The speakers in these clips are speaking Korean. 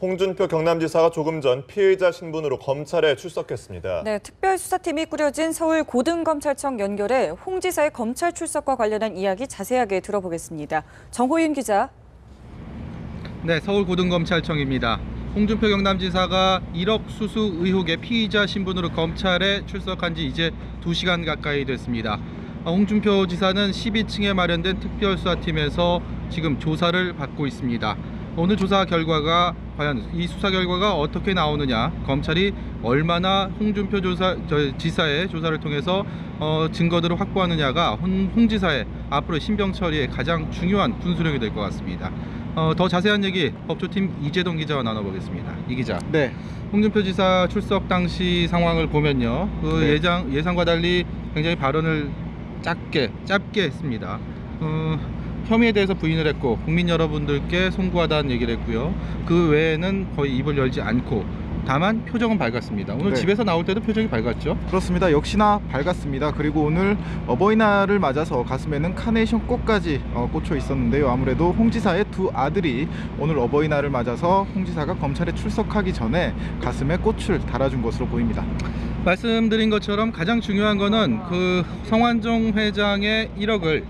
홍준표 경남지사가 조금 전 피의자 신분으로 검찰에 출석했습니다. 네, 특별수사팀이 꾸려진 서울 고등검찰청 연결해 홍 지사의 검찰 출석과 관련한 이야기 자세하게 들어보겠습니다. 정호윤 기자. 네, 서울 고등검찰청입니다. 홍준표 경남지사가 1억 수수 의혹의 피의자 신분으로 검찰에 출석한 지 이제 2시간 가까이 됐습니다. 홍준표 지사는 12층에 마련된 특별수사팀에서 지금 조사를 받고 있습니다. 오늘 조사 결과가 과연 이 수사 결과가 어떻게 나오느냐, 검찰이 얼마나 홍준표 지사의 조사를 통해서 증거들을 확보하느냐가 홍 지사의 앞으로 신병 처리에 가장 중요한 분수령이 될 것 같습니다. 더 자세한 얘기 법조팀 이재동 기자와 나눠보겠습니다. 이 기자. 네. 홍준표 지사 출석 당시 상황을 보면요, 네. 예상과 달리 굉장히 발언을 짧게 했습니다. 혐의에 대해서 부인을 했고 국민 여러분들께 송구하다는 얘기를 했고요. 그 외에는 거의 입을 열지 않고 다만 표정은 밝았습니다. 오늘 네. 집에서 나올 때도 표정이 밝았죠? 그렇습니다. 역시나 밝았습니다. 그리고 오늘 어버이날을 맞아서 가슴에는 카네이션 꽃까지 꽂혀 있었는데요. 아무래도 홍 지사의 두 아들이 오늘 어버이날을 맞아서 홍 지사가 검찰에 출석하기 전에 가슴에 꽃을 달아준 것으로 보입니다. 말씀드린 것처럼 가장 중요한 거는 그 성완종 회장의 1억을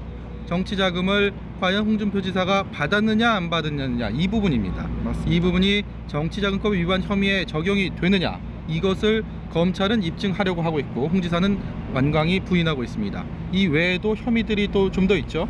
정치자금을 과연 홍준표 지사가 받았느냐 안 받았느냐, 이 부분입니다. 맞습니다. 이 부분이 정치자금법 위반 혐의에 적용이 되느냐, 이것을 검찰은 입증하려고 하고 있고 홍 지사는 완강히 부인하고 있습니다. 이 외에도 혐의들이 또 좀 더 있죠.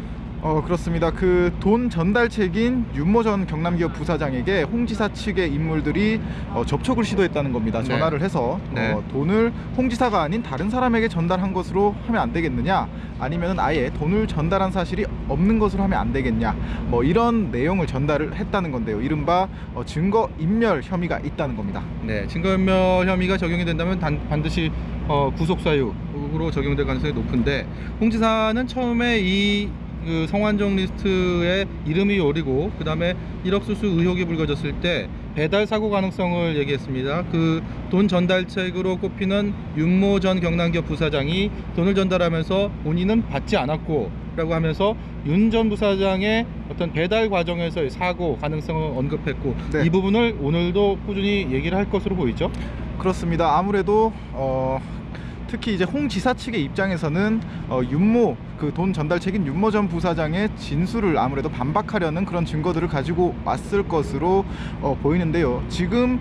그렇습니다. 그 돈 전달책인 윤모 전 경남기업 부사장에게 홍 지사 측의 인물들이 접촉을 시도했다는 겁니다. 네. 전화를 해서 네. 돈을 홍 지사가 아닌 다른 사람에게 전달한 것으로 하면 안 되겠느냐, 아니면 아예 돈을 전달한 사실이 없는 것으로 하면 안 되겠냐, 뭐 이런 내용을 전달을 했다는 건데요. 이른바 증거 인멸 혐의가 있다는 겁니다. 네, 증거인멸 혐의가 적용이 된다면 반드시 구속사유로 적용될 가능성이 높은데, 홍 지사는 처음에 그 성완종 리스트에 이름이 오르고 그 다음에 1억 수수 의혹이 불거졌을 때 배달 사고 가능성을 얘기했습니다. 그 돈 전달책으로 꼽히는 윤모 전 경남기업 부사장이 돈을 전달하면서 본인은 받지 않았고 라고 하면서 윤 전 부사장의 어떤 배달 과정에서의 사고 가능성을 언급했고, 네. 이 부분을 오늘도 꾸준히 얘기를 할 것으로 보이죠. 그렇습니다. 아무래도 특히 이제 홍 지사 측의 입장에서는 윤모, 그 돈 전달책인 윤모 전 부사장의 진술을 아무래도 반박하려는 그런 증거들을 가지고 왔을 것으로 보이는데요. 지금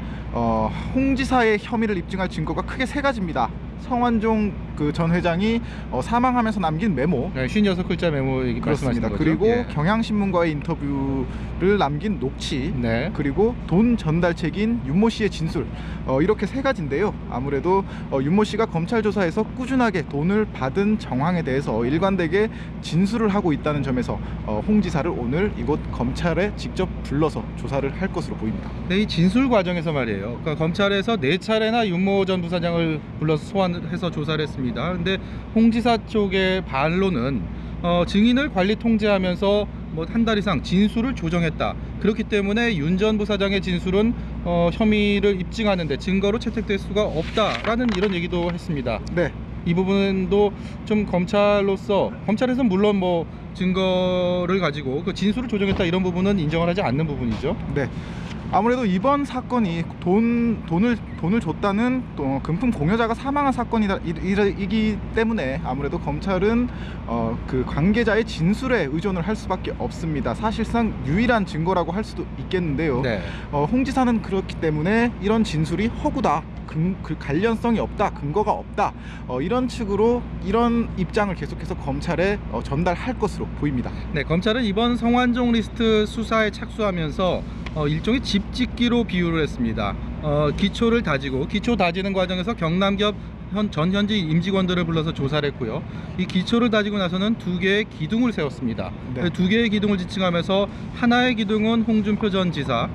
홍 지사의 혐의를 입증할 증거가 크게 세 가지입니다. 성완종 그 전 회장이 사망하면서 남긴 메모, 네, 56글자 메모 얘기 그렇습니다. 말씀하시는 거죠. 그리고 예. 경향신문과의 인터뷰를 남긴 녹취, 네. 그리고 돈 전달책인 윤모 씨의 진술, 이렇게 세 가지인데요. 아무래도 윤모 씨가 검찰 조사에서 꾸준하게 돈을 받은 정황에 대해서 일관되게 진술을 하고 있다는 점에서 홍 지사를 오늘 이곳 검찰에 직접 불러서 조사를 할 것으로 보입니다. 네, 이 진술 과정에서 말이에요. 그러니까 검찰에서 4차례나 윤모 전 부사장을 불러서 소환해서 조사를 했습니다. 근데 홍 지사 쪽의 반론은 증인을 관리 통제하면서 뭐 한 달 이상 진술을 조정했다. 그렇기 때문에 윤 전 부사장의 진술은 혐의를 입증하는데 증거로 채택될 수가 없다라는 이런 얘기도 했습니다. 네. 이 부분도 좀 검찰에서 물론 뭐 증거를 가지고 그 진술을 조정했다 이런 부분은 인정을 하지 않는 부분이죠. 네. 아무래도 이번 사건이 돈을 줬다는 또 금품 공여자가 사망한 사건이기 때문에 아무래도 검찰은 그 관계자의 진술에 의존을 할 수밖에 없습니다. 사실상 유일한 증거라고 할 수도 있겠는데요. 네. 홍 지사는 그렇기 때문에 이런 진술이 허구다, 그 관련성이 없다, 근거가 없다, 이런 측으로 이런 입장을 계속해서 검찰에 전달할 것으로 보입니다. 네, 검찰은 이번 성완종 리스트 수사에 착수하면서 일종의 집짓기로 비유를 했습니다. 기초 다지는 과정에서 경남기업 전 현지 임직원들을 불러서 조사를 했고요. 이 기초를 다지고 나서는 2개의 기둥을 세웠습니다. 네. 2개의 기둥을 지칭하면서 하나의 기둥은 홍준표 지사,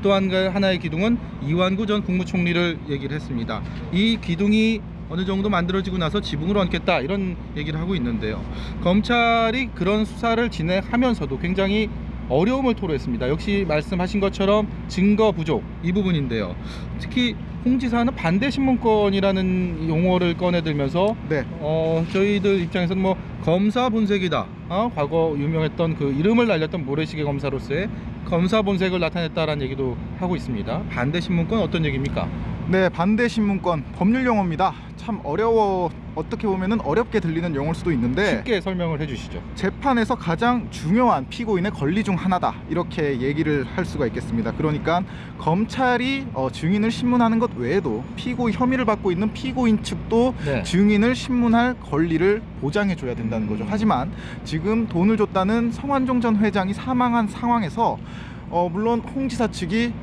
또 하나의 기둥은 이완구 전 국무총리를 얘기를 했습니다. 이 기둥이 어느 정도 만들어지고 나서 지붕을 얹겠다 이런 얘기를 하고 있는데요. 검찰이 그런 수사를 진행하면서도 굉장히 어려움을 토로했습니다. 역시 말씀하신 것처럼 증거 부족, 이 부분인데요. 특히 홍 지사는 반대 신문권이라는 용어를 꺼내들면서 네. 저희들 입장에서는 뭐 검사 본색이다, 과거 유명했던 그 이름을 날렸던 모래시계 검사로서의 검사 본색을 나타냈다라는 얘기도 하고 있습니다. 반대 신문권 어떤 얘기입니까? 네, 반대 신문권 법률 용어입니다. 참 어떻게 보면은 어렵게 들리는 용어일 수도 있는데 쉽게 설명을 해주시죠. 재판에서 가장 중요한 피고인의 권리 중 하나다, 이렇게 얘기를 할 수가 있겠습니다. 그러니까 검찰이 증인을 신문하는 것 외에도 혐의를 받고 있는 피고인 측도 네. 증인을 신문할 권리를 보장해 줘야 된다는 거죠. 하지만 지금 돈을 줬다는 성완종 전 회장이 사망한 상황에서 물론 홍 지사 측이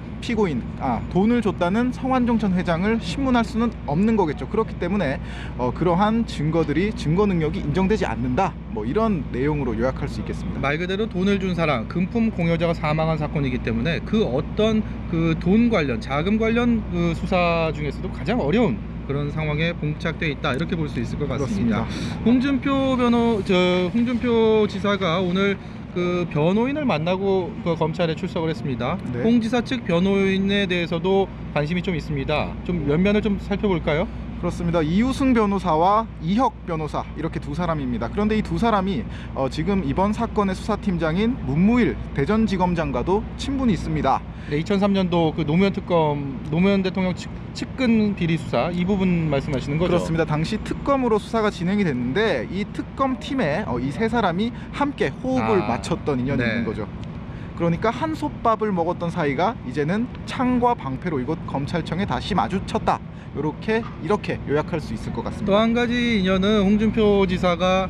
돈을 줬다는 성완종 전 회장을 신문할 수는 없는 거겠죠. 그렇기 때문에 그러한 증거 능력이 인정되지 않는다, 뭐 이런 내용으로 요약할 수 있겠습니다. 말 그대로 돈을 준 사람, 금품 공여자가 사망한 사건이기 때문에 그 어떤 그 돈 관련, 자금 관련 그 수사 중에서도 가장 어려운 그런 상황에 봉착돼 있다, 이렇게 볼 수 있을 것 같습니다. 홍준표 지사가 오늘 그 변호인을 만나고 그 검찰에 출석을 했습니다. 네. 홍 지사 측 변호인에 대해서도 관심이 좀 있습니다. 좀 면면을 좀 살펴볼까요? 그렇습니다. 이우승 변호사와 이혁 변호사, 이렇게 두 사람입니다. 그런데 이 두 사람이 지금 이번 사건의 수사팀장인 문무일 대전지검장과도 친분이 있습니다. 네, 2003년도 그 노무현 대통령 측근 비리 수사, 이 부분 말씀하시는 거죠? 그렇습니다. 당시 특검으로 수사가 진행이 됐는데 이 특검팀에 이 세 사람이 함께 호흡을 맞췄던 인연이 네. 있는 거죠. 그러니까 한솥밥을 먹었던 사이가 이제는 창과 방패로 이곳 검찰청에 다시 마주쳤다, 이렇게 요약할 수 있을 것 같습니다. 또 한 가지 인연은 홍준표 지사가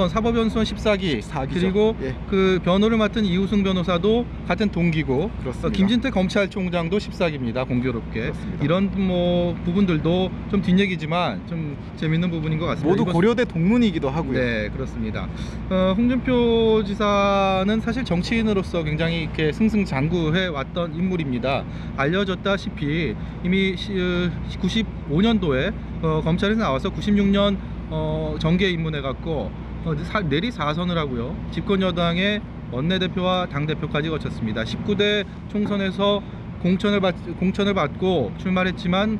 사법연수원 14기, 그리고 예. 그 변호를 맡은 이우승 변호사도 같은 동기고, 그렇습니다. 김진태 검찰총장도 14기입니다. 공교롭게. 그렇습니다. 이런 뭐 부분들도 좀 뒷얘기지만 좀 재밌는 부분인 것 같습니다. 모두 고려대 동문이기도 하고요. 네, 그렇습니다. 홍준표 지사는 사실 정치인으로서 굉장히 이렇게 승승장구해 왔던 인물입니다. 알려졌다시피 이미 95년도에 검찰에서 나와서 96년 정계에 입문해갖고 내리 4선을 하고요. 집권여당의 원내대표와 당대표까지 거쳤습니다. 19대 총선에서 공천을 받고 출마를 했지만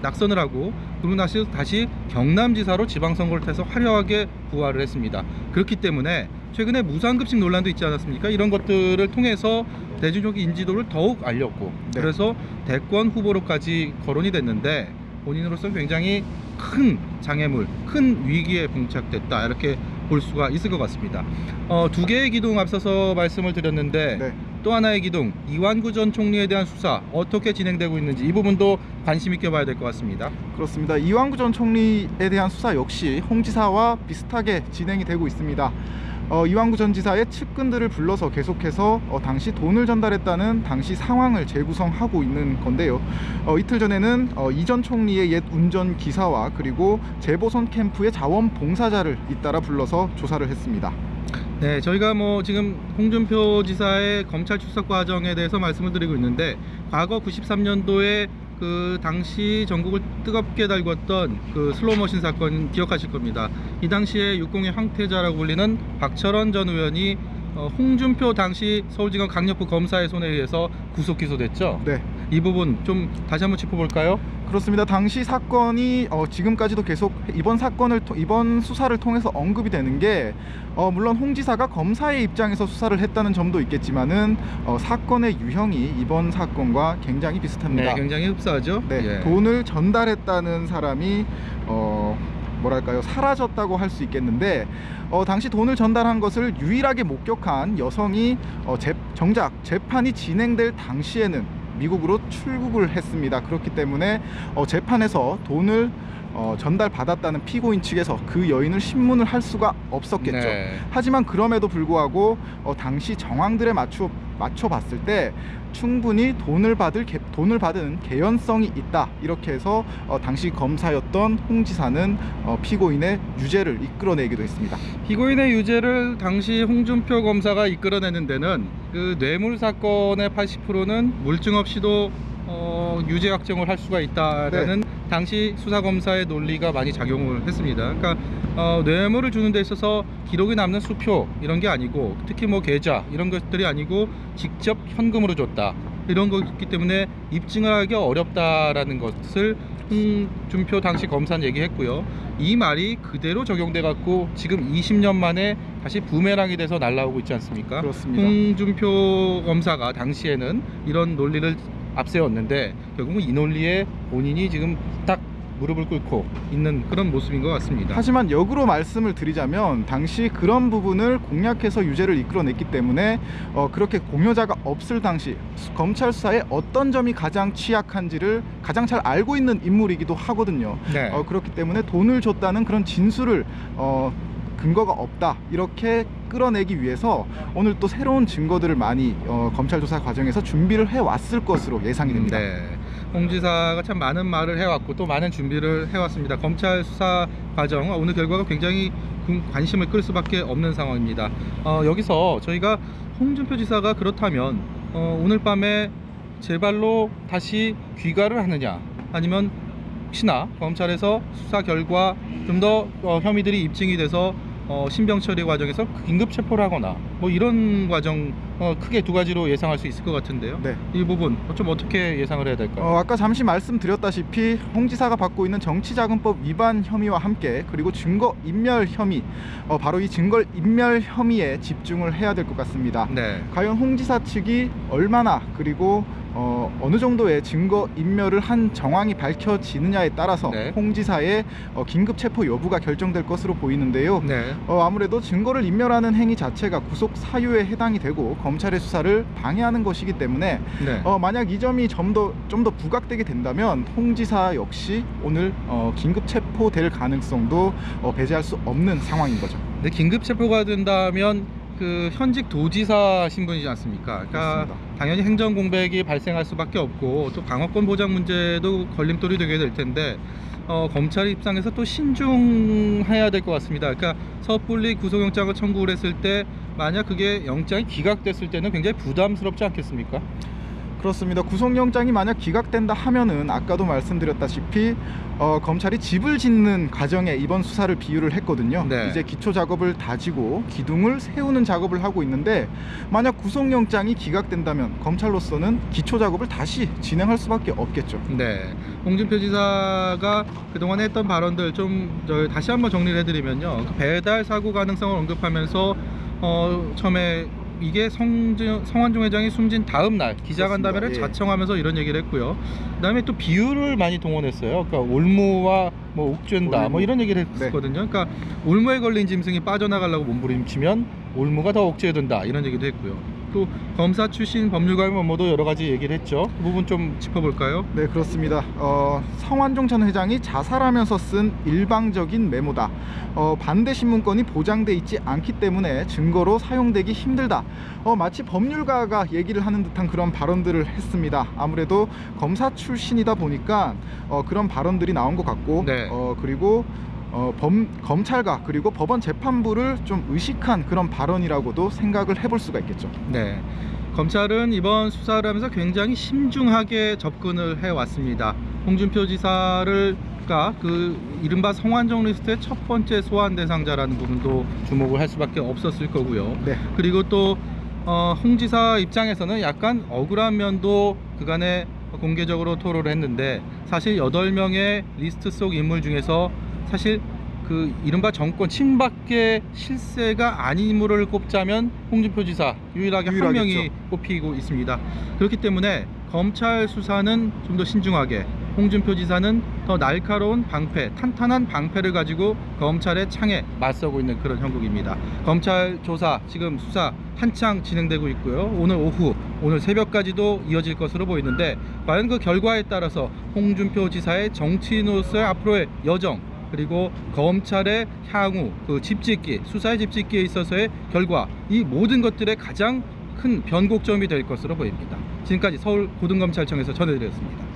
낙선을 하고, 그리고 다시 경남지사로 지방선거를 통해서 화려하게 부활을 했습니다. 그렇기 때문에 최근에 무상급식 논란도 있지 않았습니까? 이런 것들을 통해서 대중적 인지도를 더욱 알렸고, 네. 그래서 대권 후보로까지 거론이 됐는데 본인으로서는 굉장히 큰 장애물, 큰 위기에 봉착됐다, 이렇게 볼 수가 있을 것 같습니다. 두 개의 기둥 앞서서 말씀을 드렸는데 네. 또 하나의 기둥, 이완구 전 총리에 대한 수사 어떻게 진행되고 있는지, 이 부분도 관심 있게 봐야 될 것 같습니다. 그렇습니다. 이완구 전 총리에 대한 수사 역시 홍 지사와 비슷하게 진행이 되고 있습니다. 이완구 전 지사의 측근들을 불러서 계속해서 당시 돈을 전달했다는 당시 상황을 재구성하고 있는 건데요. 이틀 전에는 이 전 총리의 옛 운전기사와 그리고 재보선 캠프의 자원봉사자를 잇따라 불러서 조사를 했습니다. 네, 저희가 지금 홍준표 지사의 검찰 출석 과정에 대해서 말씀을 드리고 있는데, 과거 93년도에 그 당시 전국을 뜨겁게 달궜던 그 슬로우머신 사건 기억하실 겁니다. 이 당시에 육공의 황태자라고 불리는 박철원 전 의원이 홍준표 당시 서울지검 강력부 검사의 손에 의해서 구속 기소됐죠. 네. 이 부분 좀 다시 한번 짚어볼까요? 그렇습니다. 당시 사건이 지금까지도 계속 이번 수사를 통해서 언급이 되는 게 물론 홍 지사가 검사의 입장에서 수사를 했다는 점도 있겠지만은 사건의 유형이 이번 사건과 굉장히 비슷합니다. 네, 굉장히 흡사하죠. 네, 예. 돈을 전달했다는 사람이 사라졌다고 할 수 있겠는데, 당시 돈을 전달한 것을 유일하게 목격한 여성이 정작 재판이 진행될 당시에는 미국으로 출국을 했습니다. 그렇기 때문에 재판에서 돈을 전달받았다는 피고인 측에서 그 여인을 신문을 할 수가 없었겠죠. 네. 하지만 그럼에도 불구하고 당시 정황들에 맞춰 봤을 때 충분히 돈을 받은 개연성이 있다, 이렇게 해서 당시 검사였던 홍 지사는 피고인의 유죄를 이끌어내기도 했습니다. 피고인의 유죄를 당시 홍준표 검사가 이끌어내는 데는 그 뇌물 사건의 80%는 물증 없이도 유죄 확정을 할 수가 있다라는 당시 수사검사의 논리가 많이 작용을 했습니다. 그러니까 뇌물을 주는 데 있어서 기록이 남는 수표 이런 게 아니고, 특히 계좌 이런 것들이 아니고 직접 현금으로 줬다, 이런 거기 때문에 입증을 하기 어렵다라는 것을 홍준표 당시 검사는 얘기했고요. 이 말이 그대로 적용돼 갖고 지금 20년 만에 다시 부메랑이 돼서 날아오고 있지 않습니까? 그렇습니다. 홍준표 검사가 당시에는 이런 논리를 앞세웠는데 결국은 이 논리에 본인이 지금 딱 무릎을 꿇고 있는 그런 모습인 것 같습니다. 하지만 역으로 말씀을 드리자면 당시 그런 부분을 공략해서 유죄를 이끌어냈기 때문에 그렇게 공여자가 없을 당시 검찰 수사에 어떤 점이 가장 취약한지를 가장 잘 알고 있는 인물이기도 하거든요. 네. 그렇기 때문에 돈을 줬다는 그런 진술을 근거가 없다 이렇게 끌어내기 위해서 오늘 또 새로운 증거들을 많이 검찰 조사 과정에서 준비를 해왔을 것으로 예상이 됩니다. 네. 홍 지사가 참 많은 말을 해왔고 또 많은 준비를 해왔습니다. 검찰 수사 과정 오늘 결과가 굉장히 관심을 끌 수밖에 없는 상황입니다. 여기서 저희가 홍준표 지사가 그렇다면 오늘 밤에 제 발로 다시 귀가를 하느냐 아니면 혹시나 검찰에서 수사 결과 좀 더 혐의들이 입증이 돼서 신병 처리 과정에서 긴급 체포를 하거나 뭐 이런 과정 크게 두 가지로 예상할 수 있을 것 같은데요. 네. 이 부분 좀 어떻게 예상을 해야 될까요? 아까 잠시 말씀드렸다시피 홍 지사가 받고 있는 정치자금법 위반 혐의와 함께 그리고 증거인멸 혐의 바로 이 증거인멸 혐의에 집중을 해야 될 것 같습니다. 네. 과연 홍 지사 측이 얼마나 그리고 어느 정도의 증거인멸을 한 정황이 밝혀지느냐에 따라서 네. 홍 지사의 긴급 체포 여부가 결정될 것으로 보이는데요. 네. 아무래도 증거를 인멸하는 행위 자체가 구속 사유에 해당이 되고 검찰의 수사를 방해하는 것이기 때문에 네. 만약 이 점이 좀 더 부각되게 된다면 홍 지사 역시 오늘 긴급 체포될 가능성도 배제할 수 없는 상황인 거죠. 근데 긴급 체포가 된다면 그 현직 도지사 신분이지 않습니까? 그러니까 그렇습니다. 당연히 행정 공백이 발생할 수밖에 없고 또 방어권 보장 문제도 걸림돌이 되게 될 텐데 검찰 입장에서 또 신중해야 될 것 같습니다. 그러니까 섣불리 구속영장을 청구를 했을 때 만약 그게 영장이 기각됐을 때는 굉장히 부담스럽지 않겠습니까? 그렇습니다. 구속영장이 만약 기각된다 하면은 아까도 말씀드렸다시피 검찰이 집을 짓는 과정에 이번 수사를 비유를 했거든요. 네. 이제 기초 작업을 다지고 기둥을 세우는 작업을 하고 있는데 만약 구속영장이 기각된다면 검찰로서는 기초 작업을 다시 진행할 수밖에 없겠죠. 네, 홍준표 지사가 그동안 했던 발언들 좀 다시 한번 정리를 해드리면요. 그 배달 사고 가능성을 언급하면서 처음에 이게 성완종 회장이 숨진 다음 날 기자간담회를 그렇습니다. 예. 자청하면서 이런 얘기를 했고요. 그다음에 또 비유를 많이 동원했어요. 그러니까 올무와 뭐 옥죄다 올무. 뭐 이런 얘기를 했었거든요. 그러니까 올무에 걸린 짐승이 빠져나가려고 몸부림치면 올무가 더 억제된다 이런 얘기도 했고요. 또 검사 출신 법률가의 뭐도 여러 가지 얘기를 했죠. 그 부분 좀 짚어볼까요? 네, 그렇습니다. 성완종 전 회장이 자살하면서 쓴 일방적인 메모다. 반대 신문권이 보장돼 있지 않기 때문에 증거로 사용되기 힘들다. 마치 법률가가 얘기를 하는 듯한 그런 발언들을 했습니다. 아무래도 검사 출신이다 보니까 그런 발언들이 나온 것 같고, 네. 그리고 검찰과 그리고 법원 재판부를 좀 의식한 그런 발언이라고도 생각을 해볼 수가 있겠죠. 네, 검찰은 이번 수사를 하면서 굉장히 신중하게 접근을 해왔습니다. 홍준표 지사를 그 이른바 성완종 리스트의 첫 번째 소환 대상자라는 부분도 주목을 할 수밖에 없었을 거고요. 네. 그리고 또 홍 지사 입장에서는 약간 억울한 면도 그간에 공개적으로 토로를 했는데 사실 8명의 리스트 속 인물 중에서 사실 그 이른바 정권 친박계 실세가 아닌 인물을 꼽자면 홍준표 지사 유일하게 한 유일하겠죠. 명이 꼽히고 있습니다. 그렇기 때문에 검찰 수사는 좀 더 신중하게, 홍준표 지사는 더 날카로운 방패, 탄탄한 방패를 가지고 검찰의 창에 맞서고 있는 그런 형국입니다. 검찰 조사, 지금 수사 한창 진행되고 있고요. 오늘 새벽까지도 이어질 것으로 보이는데 과연 그 결과에 따라서 홍준표 지사의 정치인으로서의 앞으로의 여정, 그리고 검찰의 향후 그 집짓기, 수사의 집짓기에 있어서의 결과, 이 모든 것들의 가장 큰 변곡점이 될 것으로 보입니다. 지금까지 서울 고등검찰청에서 전해드렸습니다.